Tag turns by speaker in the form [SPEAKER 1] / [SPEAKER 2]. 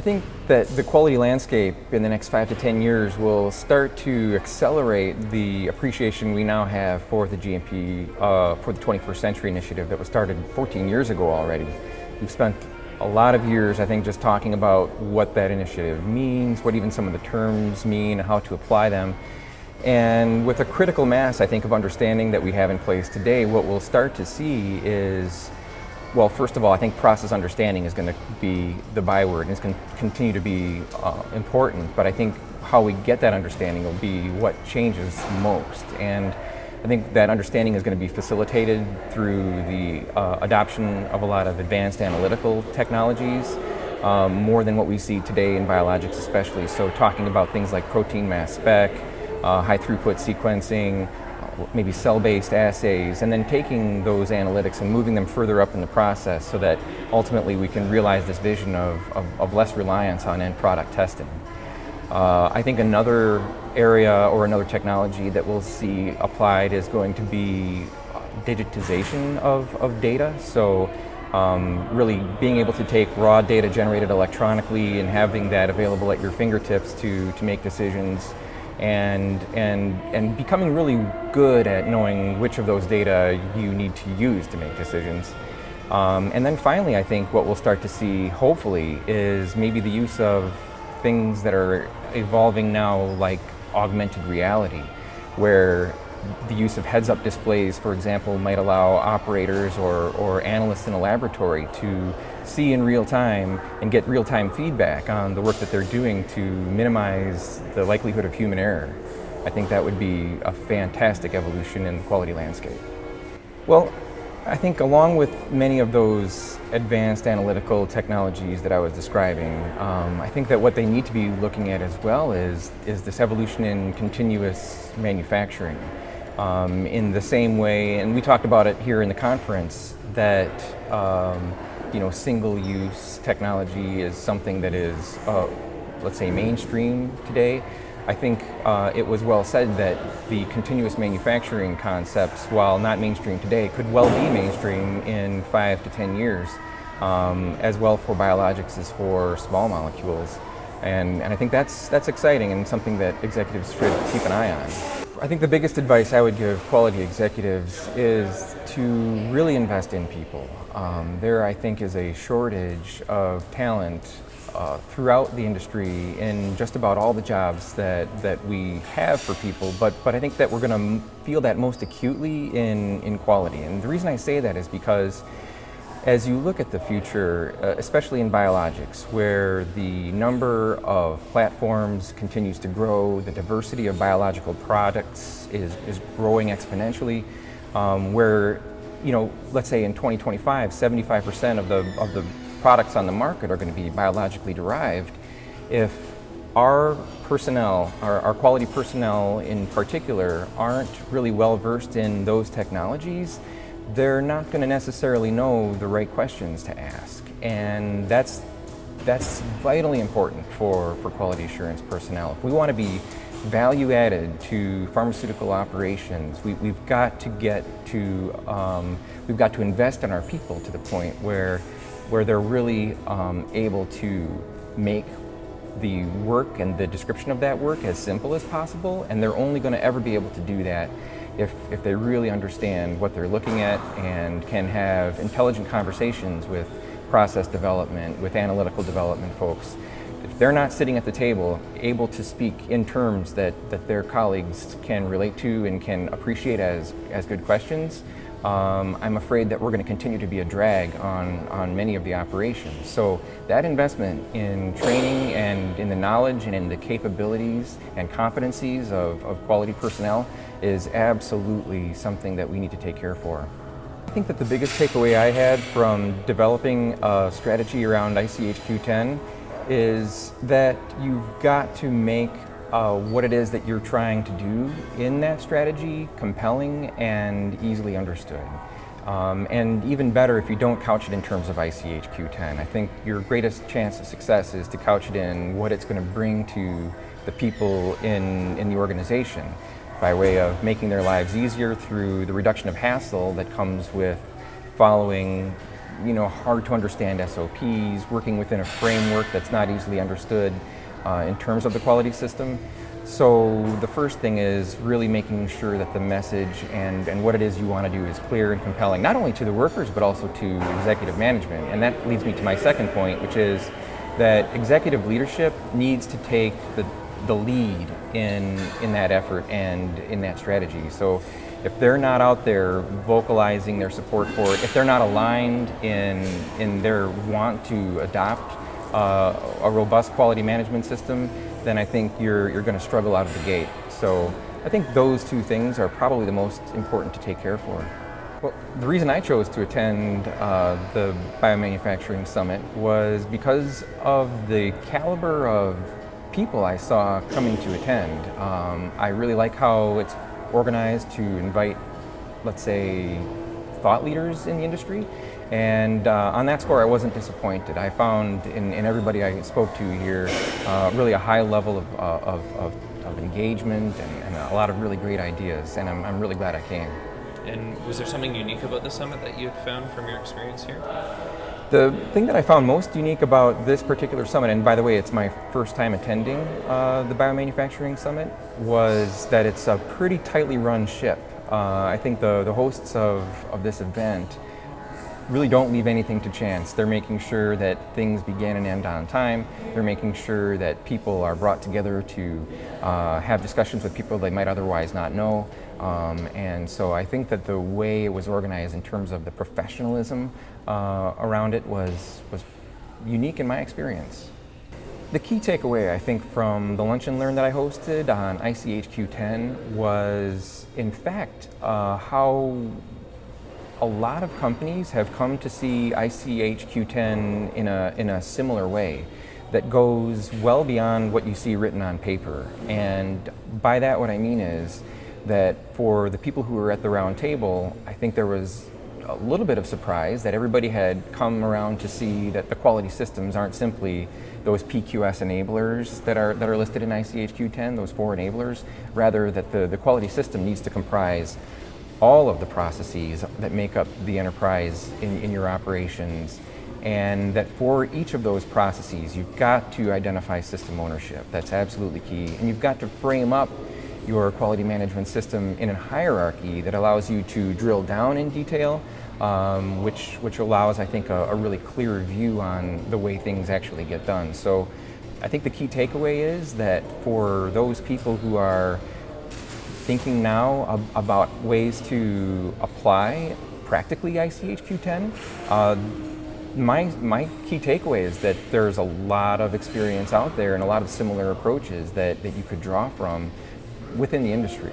[SPEAKER 1] I think that the quality landscape in the next 5 to 10 years will start to accelerate the appreciation we now have for the GMP, for the 21st Century Initiative that was started 14 years ago already. We've spent a lot of years, I think, just talking about what that initiative means, what even some of the terms mean, how to apply them. And with a critical mass, I think, of understanding that we have in place today, what we'll start to see is, well, first of all, I think process understanding is going to be the byword, and it's going to continue to be important, but I think how we get that understanding will be what changes most. And I think that understanding is going to be facilitated through the adoption of a lot of advanced analytical technologies, more than what we see today in biologics especially. So talking about things like protein mass spec, high throughput sequencing, maybe cell-based assays, and then taking those analytics and moving them further up in the process so that ultimately we can realize this vision of less reliance on end product testing. I think another area or another technology that we'll see applied is going to be digitization of data. So really being able to take raw data generated electronically and having that available at your fingertips to make decisions, and becoming really good at knowing which of those data you need to use to make decisions. And then finally, I think what we'll start to see, hopefully, is maybe the use of things that are evolving now, like augmented reality, where the use of heads-up displays, for example, might allow operators or analysts in a laboratory to see in real time and get real-time feedback on the work that they're doing to minimize the likelihood of human error. I think that would be a fantastic evolution in the quality landscape. Well, I think along with many of those advanced analytical technologies that I was describing, I think that what they need to be looking at as well is this evolution in continuous manufacturing. In the same way, and we talked about it here in the conference, that single-use technology is something that is, let's say, mainstream today. I think it was well said that the continuous manufacturing concepts, while not mainstream today, could well be mainstream in 5 to 10 years, as well for biologics as for small molecules. And I think that's exciting and something that executives should keep an eye on. I think the biggest advice I would give quality executives is to really invest in people. There, I think, is a shortage of talent throughout the industry in just about all the jobs that we have for people, but I think that we're going to feel that most acutely in quality. And the reason I say that is because as you look at the future, especially in biologics, where the number of platforms continues to grow, the diversity of biological products is growing exponentially, where, let's say in 2025, 75% of the products on the market are going to be biologically derived. If our personnel, our quality personnel in particular, aren't really well versed in those technologies, they're not going to necessarily know the right questions to ask. And that's vitally important for quality assurance personnel. If we want to be value added to pharmaceutical operations, we've got to invest in our people to the point where they're really able to make the work and the description of that work as simple as possible, and they're only going to ever be able to do that if they really understand what they're looking at and can have intelligent conversations with process development, with analytical development folks. If they're not sitting at the table able to speak in terms that their colleagues can relate to and can appreciate as good questions, I'm afraid that we're going to continue to be a drag on many of the operations. So that investment in training and in the knowledge and in the capabilities and competencies of quality personnel is absolutely something that we need to take care for. I think that the biggest takeaway I had from developing a strategy around ICHQ10 is that you've got to make what it is that you're trying to do in that strategy compelling and easily understood. And even better if you don't couch it in terms of ICHQ10. I think your greatest chance of success is to couch it in what it's going to bring to the people in the organization by way of making their lives easier through the reduction of hassle that comes with following hard to understand SOPs, working within a framework that's not easily understood in terms of the quality system. So the first thing is really making sure that the message and what it is you want to do is clear and compelling, not only to the workers, but also to executive management. And that leads me to my second point, which is that executive leadership needs to take the lead in that effort and in that strategy. So if they're not out there vocalizing their support for it, if they're not aligned in their want to adopt a robust quality management system, then I think you're going to struggle out of the gate. So I think those two things are probably the most important to take care for. Well, the reason I chose to attend the Biomanufacturing Summit was because of the caliber of people I saw coming to attend. I really like how it's organized to invite, let's say, thought leaders in the industry. And on that score, I wasn't disappointed. I found in everybody I spoke to here really a high level of engagement and a lot of really great ideas, and I'm really glad I came.
[SPEAKER 2] And was there something unique about the summit that you had found from your experience here?
[SPEAKER 1] The thing that I found most unique about this particular summit, and by the way, it's my first time attending the Biomanufacturing Summit, was that it's a pretty tightly run ship. I think the hosts of this event really don't leave anything to chance. They're making sure that things begin and end on time. They're making sure that people are brought together to have discussions with people they might otherwise not know. And so I think that the way it was organized in terms of the professionalism around it was unique in my experience. The key takeaway, I think, from the Lunch and Learn that I hosted on ICHQ10 was, in fact, how a lot of companies have come to see ICHQ10 in a similar way that goes well beyond what you see written on paper. And by that, what I mean is that for the people who were at the round table, I think there was a little bit of surprise that everybody had come around to see that the quality systems aren't simply those PQS enablers that are listed in ICHQ10, those 4 enablers, rather that the quality system needs to comprise all of the processes that make up the enterprise in your operations, and that for each of those processes you've got to identify system ownership. That's absolutely key, and you've got to frame up your quality management system in a hierarchy that allows you to drill down in detail, which allows, I think, a really clear view on the way things actually get done. So I think the key takeaway is that for those people who are thinking now about ways to apply practically ICHQ10, my key takeaway is that there's a lot of experience out there and a lot of similar approaches that you could draw from within the industry.